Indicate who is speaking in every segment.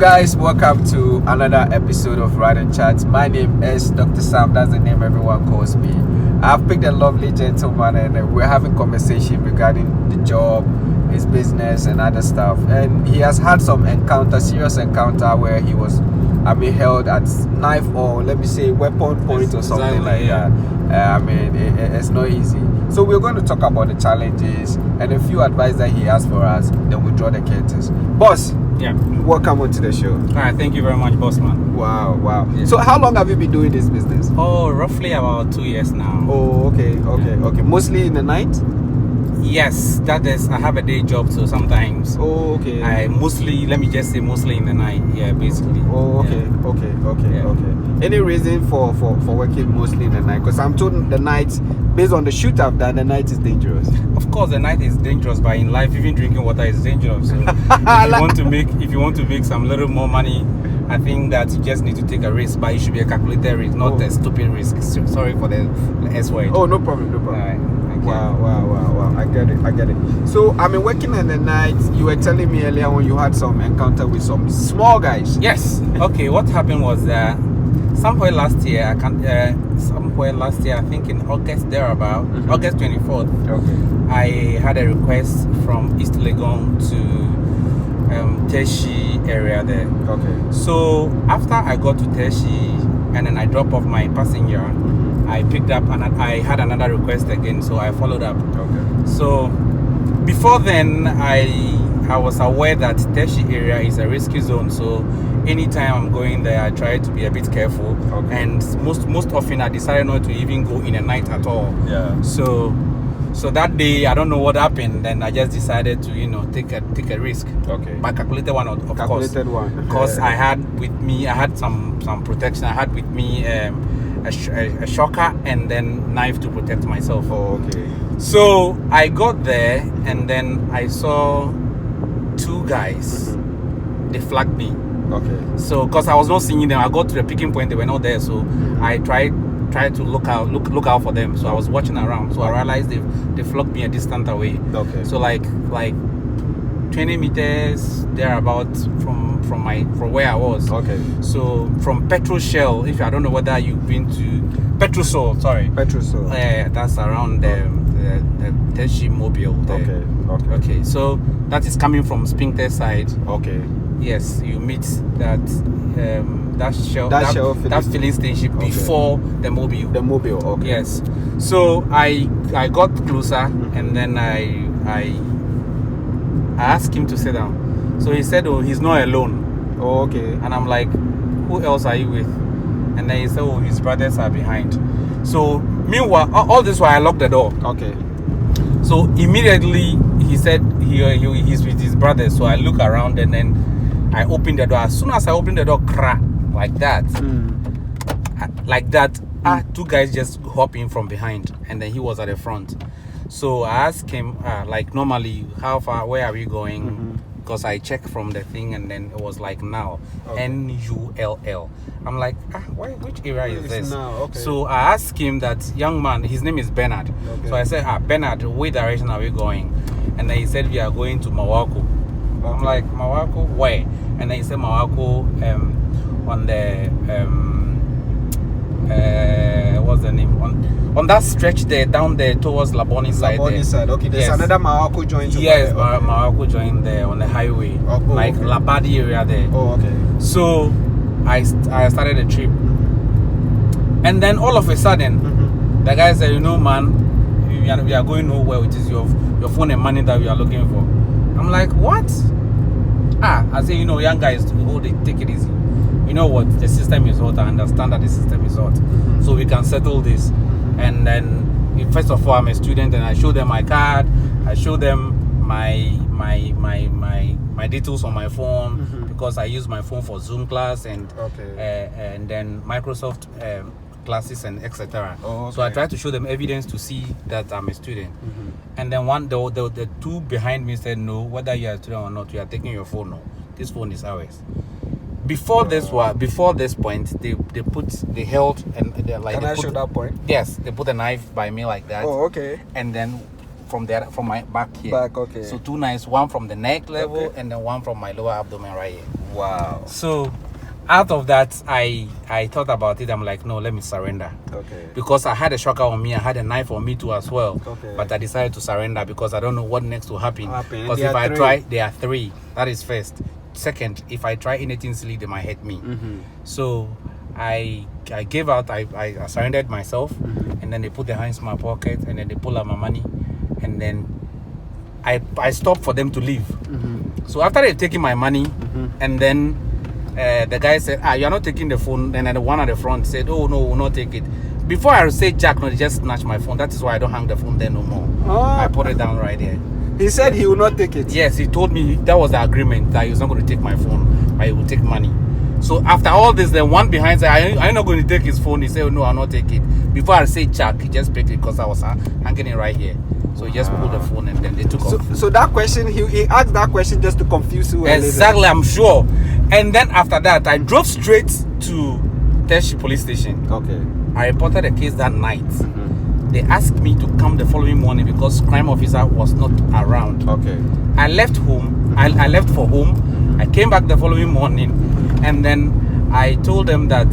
Speaker 1: guys, welcome to another episode of Ride and Chat. My name is Dr. Sam, that's the name everyone calls me. I've picked a lovely gentleman and we're having conversation regarding the job, his business and other stuff. And he has had some serious encounter where he was held at knife or let me say weapon point or something like that. It's not easy. So we're going to talk about the challenges and a few advice that he has for us. Then we draw the curtains. Boss, welcome onto the show.
Speaker 2: All right, thank you very much, boss man.
Speaker 1: Wow.
Speaker 2: Yeah.
Speaker 1: So how long have you been doing this business?
Speaker 2: Oh, roughly about 2 years now.
Speaker 1: Oh, okay. Mostly in the night?
Speaker 2: Yes, that is. I have a day job, so sometimes.
Speaker 1: Oh, okay.
Speaker 2: Let me just say mostly in the night. Yeah, basically.
Speaker 1: Oh, okay. Any reason for working mostly in the night? Because I'm told the night, based on the shoot up, that the night is dangerous.
Speaker 2: Of course, the night is dangerous, but in life, even drinking water is dangerous. So if you want to make some little more money, I think that you just need to take a risk, but it should be a calculated risk, not a stupid risk. Sorry for the S word.
Speaker 1: Oh, no problem.
Speaker 2: All right.
Speaker 1: Wow. I get it. So, working in the night, you were telling me earlier when you had some encounter with some small guys.
Speaker 2: Yes. Okay, what happened was that somewhere last year, I think in August thereabout, August 24th, I had a request from East Legon to Teshi area there. Okay. So after I got to Teshi and then I dropped off my passenger, I picked up and I had another request again, so I followed up. Okay. So before then, I was aware that Teshi area is a risky zone, so anytime I'm going there, I try to be a bit careful. Okay. And most often, I decided not to even go in the night at all. Yeah. So that day, I don't know what happened. Then I just decided to, take a risk. Okay. But calculated one, of course.
Speaker 1: Calculated one.
Speaker 2: Because I had some protection. I had with me a shocker and then knife to protect myself.
Speaker 1: Oh, okay.
Speaker 2: So I got there and then I saw two guys. They flagged me. Okay. So because I was not seeing them, I got to the picking point. They were not there. So I tried to look out for them. So I was watching around. So I realized they flogged me a distance away. Okay. So like 20 meters thereabout from where I was. Okay. So from Petrol Shell, I don't know whether you've been to Petrol Sol. That's around the Teshi Mobile there. Okay. So that is coming from Spinter side. Okay. Yes, you meet that filling station before the mobile. The mobile. Okay. Yes. So I got closer and then I asked him to sit down. So he said, "Oh, he's not alone." Oh, okay. And I'm like, "Who else are you with?" And then he said, "Oh, his brothers are behind." So meanwhile, all this while I locked the door. Okay. So immediately he said he's with his brothers. So I look around and then I opened the door. As soon as I opened the door, crack like that, two guys just hop in from behind, and then he was at the front. So I asked him, normally, how far? Where are we going? Because I checked from the thing, and then it was like now, NULL. I'm like, which area is this? Now, okay. So I asked him that young man. His name is Bernard. Okay. So I said, Bernard, which direction are we going? And then he said we are going to Mawako. Okay. I'm like, Mawako, where? And then he said Mawako on the what's the name? On that stretch there, down there towards Laboni side. Laboni side, okay. There's another Mawako joint. Yes, Mawako joint there on the highway. Labadi area there. Oh, okay. So I started the trip. And then all of a sudden, the guy said, man, we are going nowhere, which is your phone and money that we are looking for. I'm like, what? I say, young guys, take it easy. You know what? The system is hot. I understand that the system is hot. So we can settle this. And then, first of all, I'm a student and I show them my card. I show them my details on my phone because I use my phone for Zoom class and then Microsoft classes and etc. Oh, okay. So I try to show them evidence to see that I'm a student. And then the two behind me said, no, whether you are a student or not, you are taking your phone. No, this phone is ours. Before this point, they held and they're like. Can I show that point? Yes, they put a knife by me like that. Oh, okay. And then from my back here. Back, okay. So two knives, one from the neck level and then one from my lower abdomen right here.
Speaker 1: Wow.
Speaker 2: So out of that, I thought about it. I'm like, no, let me surrender.
Speaker 1: Okay.
Speaker 2: Because I had a shocker on me, I had a knife on me too as well.
Speaker 1: Okay.
Speaker 2: But I decided to surrender because I don't know what next will happen. Because
Speaker 1: There
Speaker 2: if
Speaker 1: are
Speaker 2: I
Speaker 1: three.
Speaker 2: try, there are 3. That is first. Second, if I try anything silly, they might hit me.
Speaker 1: Mm-hmm.
Speaker 2: So I gave out. I surrendered myself, and then they put their hands in my pocket, and then they pull out my money, and then I stopped for them to leave.
Speaker 1: Mm-hmm.
Speaker 2: So after they taking my money, and then the guy said, you're not taking the phone. Then the one at the front said, oh no, we'll not take it. Before I say Jack, no, they just snatched my phone. That is why I don't hang the phone there no more. I put it down right there.
Speaker 1: He said he will not take it.
Speaker 2: Yes, he told me that was the agreement, that he was not going to take my phone, but he will take money. So after all this, the one behind said, I'm not going to take his phone. He said, oh, no, I'll not take it. Before I say Jack, he just picked it because I was hanging it right here. So he just pulled the phone and then they took off.
Speaker 1: So that question, he asked that question just to confuse you.
Speaker 2: Exactly, I'm sure. And then after that, I drove straight to Teshi police station.
Speaker 1: Okay.
Speaker 2: I reported the case that night. They asked me to come the following morning because crime officer was not around.
Speaker 1: Okay.
Speaker 2: I left home. I left for home. I came back the following morning, and then I told them that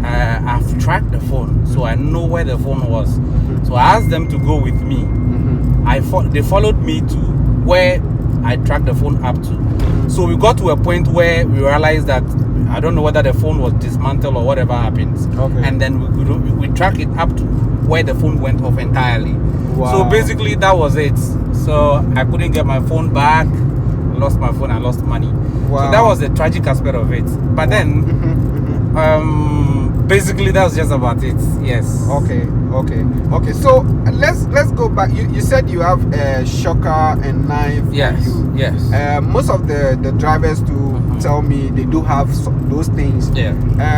Speaker 2: I've tracked the phone, so I know where the phone was. So I asked them to go with me. They followed me to where I tracked the phone up to. So we got to a point where we realized that I don't know whether the phone was dismantled or whatever happens. Okay. And then we tracked it up to where the phone went off entirely. Wow. So basically that was it. So I couldn't get my phone back. I lost my phone. I lost money. Wow. So that was the tragic aspect of it. But then, basically that's just about it. Yes.
Speaker 1: Okay. So let's go back. You said you have a shocker and knife.
Speaker 2: Yes. Yes.
Speaker 1: Most of the drivers tell me they do have those things.
Speaker 2: Yeah.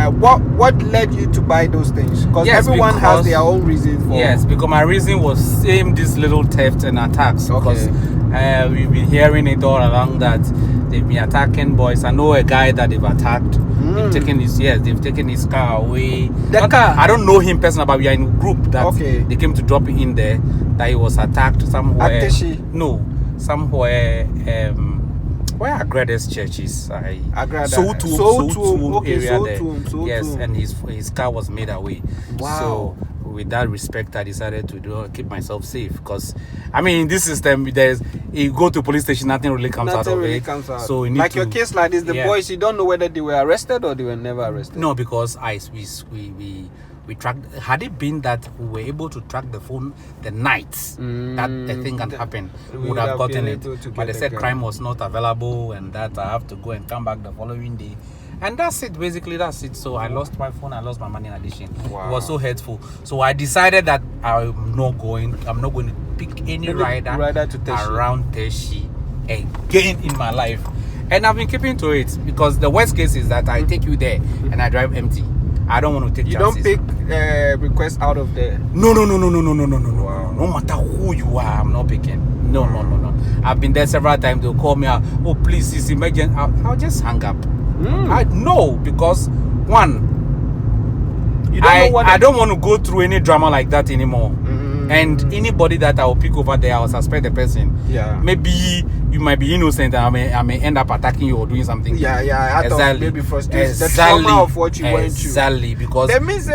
Speaker 1: What led you to buy those things? Because everyone has their own reason for.
Speaker 2: Yes, because my reason was same this little theft and attacks. Because we've been hearing it all along that they've been attacking boys. I know a guy that they've attacked. They've taken his car away. I don't know him personally, but we are in a group that they came to drop it in there. That he was attacked somewhere. Somewhere. Where Agrada's church is, Sotu area there. Yes, and his car was made away. Wow. So with that respect, I decided to keep myself safe because, I mean, in this system, you go to police station, nothing really comes out of it. So you need
Speaker 1: like your case like this, the boys, you don't know whether they were arrested or they were never arrested.
Speaker 2: No, because we tracked. Had it been that we were able to track the phone the night that the thing can happen, we would have gotten it. But they said crime was not available and that I have to go and come back the following day. And that's it, basically, that's it. So I lost my phone, I lost my money in addition. Wow. It was so hurtful. So I decided that I'm not going to pick any rider to around Teshi again in my life. And I've been keeping to it because the worst case is that I take you there and I drive empty. I don't want to take chances.
Speaker 1: You don't pick requests out of there?
Speaker 2: No. Wow. No matter who you are, I'm not picking. No. I've been there several times. They'll call me out. Oh, please, it's emergent. I'll just hang up. No, because one, I don't want to go through any drama like that anymore. And anybody that I will pick over there, I'll suspect the person. Yeah. Maybe you might be innocent and I may end up attacking you or doing something.
Speaker 1: Yeah. Exactly. Maybe frustrated. The trauma of what you went through.
Speaker 2: Exactly. Because
Speaker 1: that means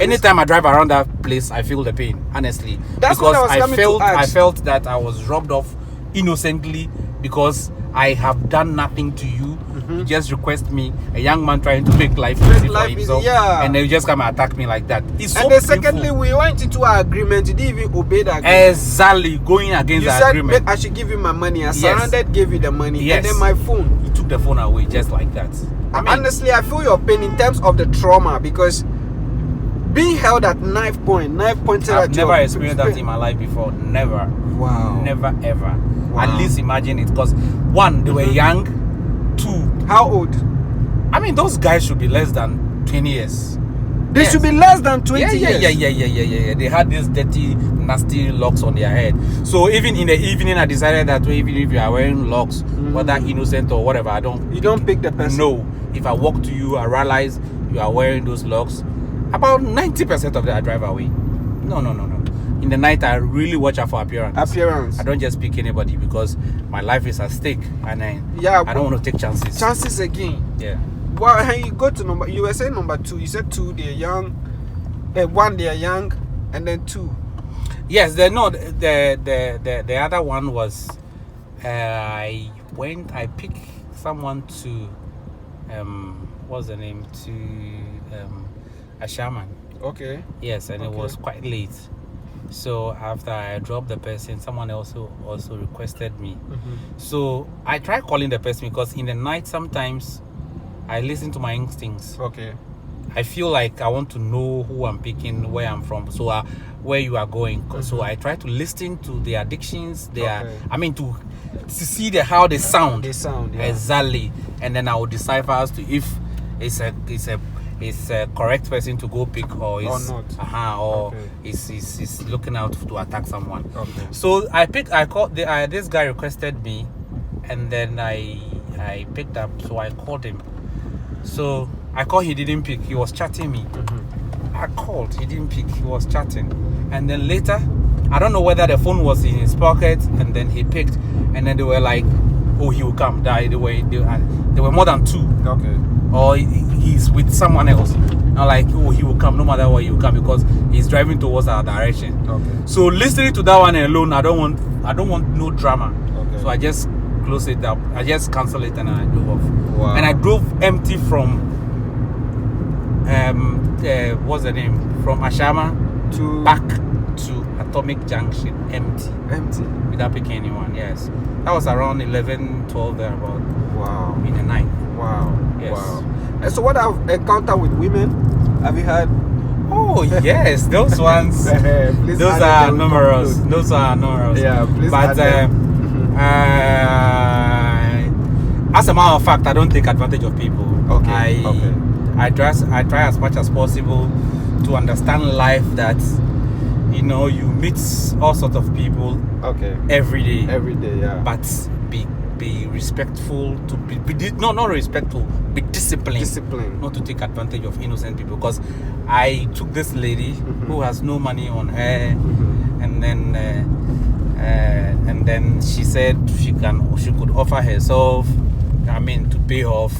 Speaker 2: anytime I drive around that place, I feel the pain, honestly.
Speaker 1: That's
Speaker 2: because
Speaker 1: what
Speaker 2: I felt that I was robbed off innocently because I have done nothing to you. You just request me, a young man trying to make life easy for himself, and then you just come and attack me like that. It's so
Speaker 1: then secondly, we went into our agreement. You didn't even obey that agreement.
Speaker 2: Exactly, going against the agreement.
Speaker 1: You said I should give you my money. I surrendered, gave you the money, and then my phone.
Speaker 2: You took the phone away just like that.
Speaker 1: Honestly, I feel your pain in terms of the trauma because being held at knife point.
Speaker 2: I've never experienced that in my life before. Never.
Speaker 1: Wow.
Speaker 2: Never ever. Wow. At least imagine it, because one, they were young. Two,
Speaker 1: how old?
Speaker 2: I mean, those guys should be less than 20 years.
Speaker 1: They should be less than 20 years.
Speaker 2: Yeah. They had these dirty, nasty locks on their head. So even in the evening, I decided that even if you are wearing locks, whether innocent or whatever,
Speaker 1: you don't pick the person.
Speaker 2: No. If I walk to you, I realize you are wearing those locks. About 90% of them I drive away. No. in the night I really watch out for appearance.
Speaker 1: Appearance.
Speaker 2: I don't just pick anybody because my life is at stake, and I don't want to take chances.
Speaker 1: Chances again.
Speaker 2: Yeah.
Speaker 1: Well, when you go to number, you were saying number 2. You said 2, they're young. 1, they're young, and then 2.
Speaker 2: Yes, the other one was I picked someone to what's the name, to Ashawo.
Speaker 1: Okay.
Speaker 2: Yes, and it was quite late. So after I dropped the person, someone also requested me. So I tried calling the person because in the night sometimes I listen to my instincts.
Speaker 1: Okay.
Speaker 2: I feel like I want to know who I'm picking, where I'm from, so where you are going. So I try to listen to their addictions, to see how they sound.
Speaker 1: They sound, yeah.
Speaker 2: Exactly, and then I will decipher as to if it's a correct person to go pick or
Speaker 1: not.
Speaker 2: is looking out to attack someone.
Speaker 1: Okay.
Speaker 2: So I called this guy requested me, and then I picked up. So I called him. So I called, he didn't pick. He was chatting me. I called, he didn't pick. He was chatting, and then later, I don't know whether the phone was in his pocket, and then he picked, and then they were like, "Oh, he will come." There were more than 2.
Speaker 1: Okay.
Speaker 2: Or he's with someone else. I'm like, "Oh, he will come. No matter what, he will come because he's driving towards our direction."
Speaker 1: Okay.
Speaker 2: So listening to that one alone, I don't want no drama.
Speaker 1: Okay.
Speaker 2: So I just close it up. I just cancel it and I drove off.
Speaker 1: Wow.
Speaker 2: And I drove empty from what's the name? From Ashawo
Speaker 1: to
Speaker 2: back to Atomic Junction, empty without picking anyone. Yes, that was around 11, 12 there about.
Speaker 1: Wow.
Speaker 2: In the night.
Speaker 1: Wow.
Speaker 2: Yes.
Speaker 1: Wow. And so what I've encountered with women, have you had?
Speaker 2: Oh yes, those ones. Those are numerous. Those are numerous.
Speaker 1: Yeah, please.
Speaker 2: But as a matter of fact, I don't take advantage of people.
Speaker 1: Okay.
Speaker 2: I try as much as possible to understand life, that you meet all sorts of people.
Speaker 1: Okay.
Speaker 2: Every day.
Speaker 1: Every day, yeah.
Speaker 2: But be respectful, to be not respectful, be disciplined. Not to take advantage of innocent people, because I took this lady who has no money on her, and then she said she could offer herself, to pay off.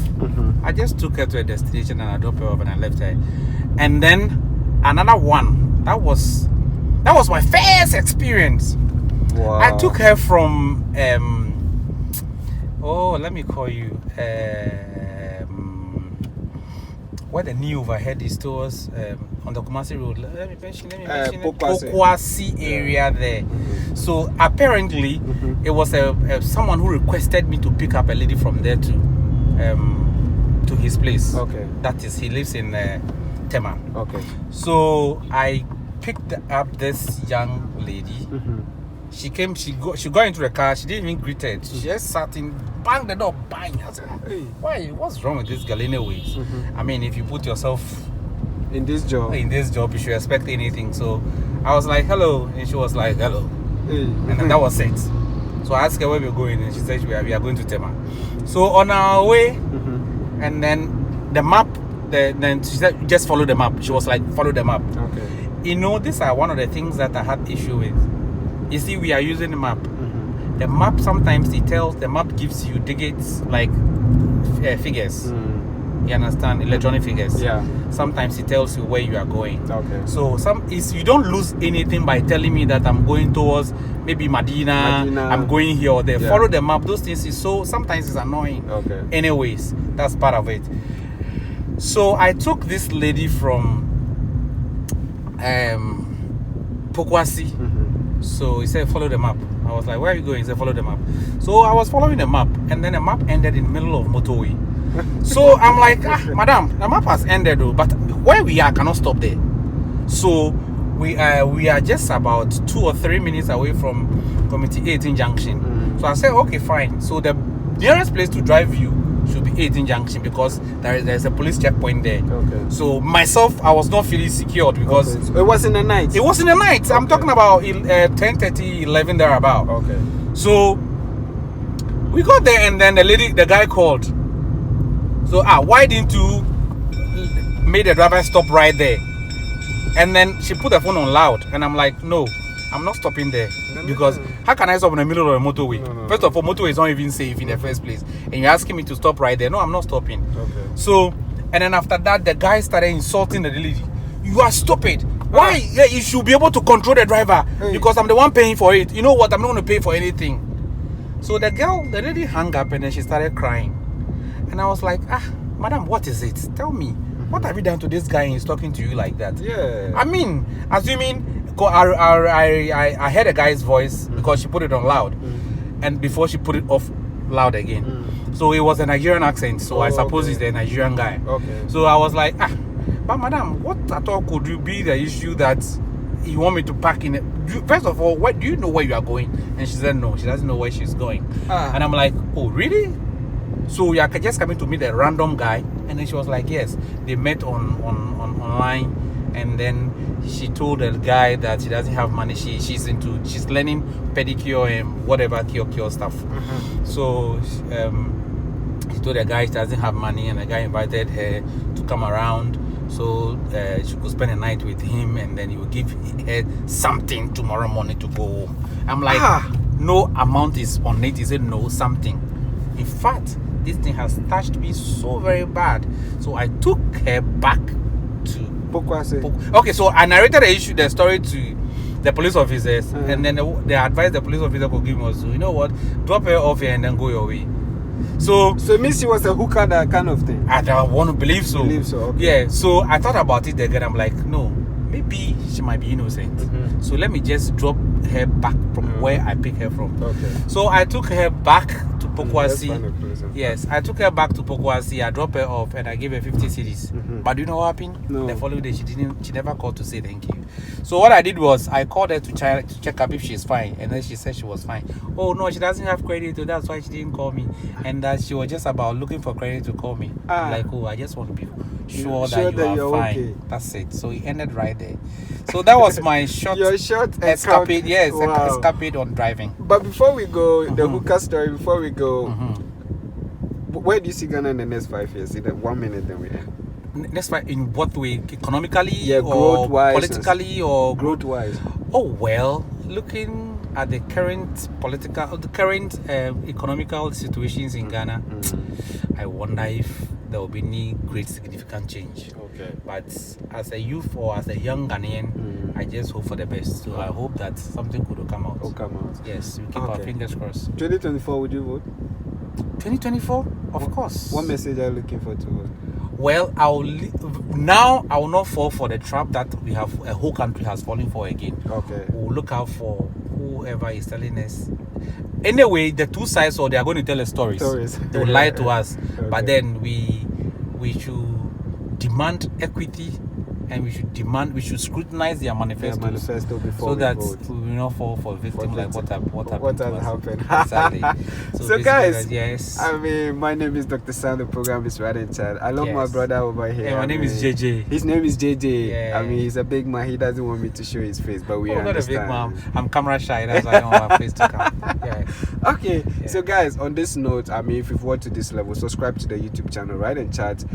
Speaker 2: I just took her to a destination and I dropped her off and I left her. And then another one, that was my first experience.
Speaker 1: Wow.
Speaker 2: I took her from let me call you where the new overhead is towards on the Kumasi Road. Let me mention Pokwasi area there. So apparently it was someone who requested me to pick up a lady from there to his place. Okay. That is, he lives in Tema.
Speaker 1: Okay.
Speaker 2: So I picked up this young lady. She came, she got into the car, she didn't even greet her. She just sat in, banged the door, bang. I said, hey, what's wrong with this girl anyways? If you put yourself
Speaker 1: in this job,
Speaker 2: you should expect anything. So I was like, hello, and she was like, hello. And then that was it. So I asked her where we're going, and she said we are going to Tema. So on our way, and then the map, then she said, just follow the map. She was like, follow the map. Okay. These are one of the things that I had issue with. You see, we are using the map. The map, sometimes the map gives you digits, like figures. You understand? Electronic figures.
Speaker 1: Yeah.
Speaker 2: Sometimes it tells you where you are going. Okay. So you don't lose anything by telling me that I'm going towards maybe Medina. I'm going here or there. Yeah. Follow the map. Those things sometimes it's annoying. Okay. Anyways, that's part of it. So I took this lady from Pokwasi. So he said, follow the map. I was like, where are you going? He said, follow the map. So I was following the map, and then the map ended in the middle of motorway. So I'm like, madam, the map has ended though, but where we are cannot stop there. So we are just about 2 or 3 minutes away from Committee 18 Junction. So I said, okay, fine. So the nearest place to drive you should be 18 Junction, because there's a police checkpoint there. Okay. So myself, I was not feeling secured because
Speaker 1: so it was in the night.
Speaker 2: It was in the night. Okay. I'm talking about 10:30, 11 thereabout. Okay. So we got there, and then the guy called. So why didn't you make the driver stop right there? And then she put the phone on loud, and I'm like, no, I'm not stopping there because how can I stop in the middle of the motorway? First of all, motorway is not even safe in the first place, and you're asking me to stop right there. No, I'm not stopping. Okay. So, and then after that, the guy started insulting the lady. You are stupid. Why? Yeah, you should be able to control the driver because I'm the one paying for it. You know what? I'm not going to pay for anything. So the lady hung up and then she started crying, and I was like, madam, what is it? Tell me. What have you done to this guy and he's talking to you like that? Yeah. I mean, assuming I heard a guy's voice because she put it on loud and before she put it off loud again. So it was a Nigerian accent. So I suppose he's the Nigerian guy. Okay. So I was like, but madam, what at all could you be the issue that you want me to park in it? First of all, do you know where you are going? And she said no, she doesn't know where she's going. And I'm like, oh, really? So you are just coming to meet a random guy? And then she was like, yes, they met online, and then she told the guy that she doesn't have money. She's learning pedicure and whatever cure stuff. So she told the guy she doesn't have money, and the guy invited her to come around so she could spend a night with him, and then he would give her something tomorrow morning to go home. I'm like, no amount is on it. He said no, something. In fact, this thing has touched me so very bad. So I took her back to Pokwase. Okay, so I narrated the story to the police officers, and then the advice the police officer could give me was, you know what, drop her off here and then go your way. So
Speaker 1: it means she was a hooker, that kind of thing.
Speaker 2: I don't want to believe so.
Speaker 1: Okay.
Speaker 2: Yeah. So I thought about it again. I'm like, no, maybe she might be innocent. So let me just drop her back from where I picked her from. Okay. So I took her back to Pokwase. Yes, I took her back to Pokwase. I dropped her off and I gave her 50 cedis. But do you know what happened? No. The following day, she never called to say thank you. So what I did was I called her to check up if she's fine, and then she said she was fine. Oh no, she doesn't have credit, so that's why she didn't call me, and that she was just about looking for credit to call me. Like, oh, I just want to be sure that you are fine. Okay. That's it. So it ended right there. So that was my short escapade. Yes, escapade on driving.
Speaker 1: But before we go, the hookah story. Before we go, where do you see Ghana in the next 5 years? In 1 minute, then we end.
Speaker 2: Next 5 in what way? Economically,
Speaker 1: or growth-wise,
Speaker 2: politically, or
Speaker 1: growth-wise?
Speaker 2: Oh well, looking at the current economical situations in Ghana, I wonder if there will be any great significant change. Okay. But as a youth or as a young Ghanaian, I just hope for the best. So I hope that something good will come out. Yes, we keep our fingers crossed.
Speaker 1: 2024, would you vote?
Speaker 2: 2024, of course.
Speaker 1: What message are you looking for to vote?
Speaker 2: Well, I will not fall for the trap that a whole country has fallen for again. Okay. We'll look out for whoever is telling us. Anyway, the two sides, or they are going to tell us stories. They will lie to us. Okay. But then we should demand equity, and we should scrutinize their manifesto before so that we will not fall for victims like what happened. Exactly.
Speaker 1: So guys,
Speaker 2: yes.
Speaker 1: I mean, my name is Dr. Sam. The program is Ride and Chat. I love my brother over here.
Speaker 2: Yeah, my name is JJ.
Speaker 1: His name is JJ. Yeah. I mean, he's a big man. He doesn't want me to show his face, but we understand.
Speaker 2: Not a big man. I'm camera shy. That's why I don't want my face to come. Yeah.
Speaker 1: Okay. Yeah. So guys, on this note, I mean, if you've watched to this level, subscribe to the YouTube channel Ride and Chat,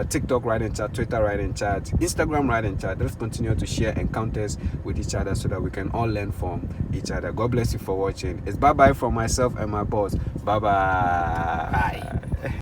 Speaker 1: TikTok Ride and Chat, Twitter Ride and Chat, Instagram Ride and Chat. Let's continue to share encounters with each other so that we can all learn from each other. God bless you for watching. It's bye-bye from myself and my boss. Bye-bye. Bye.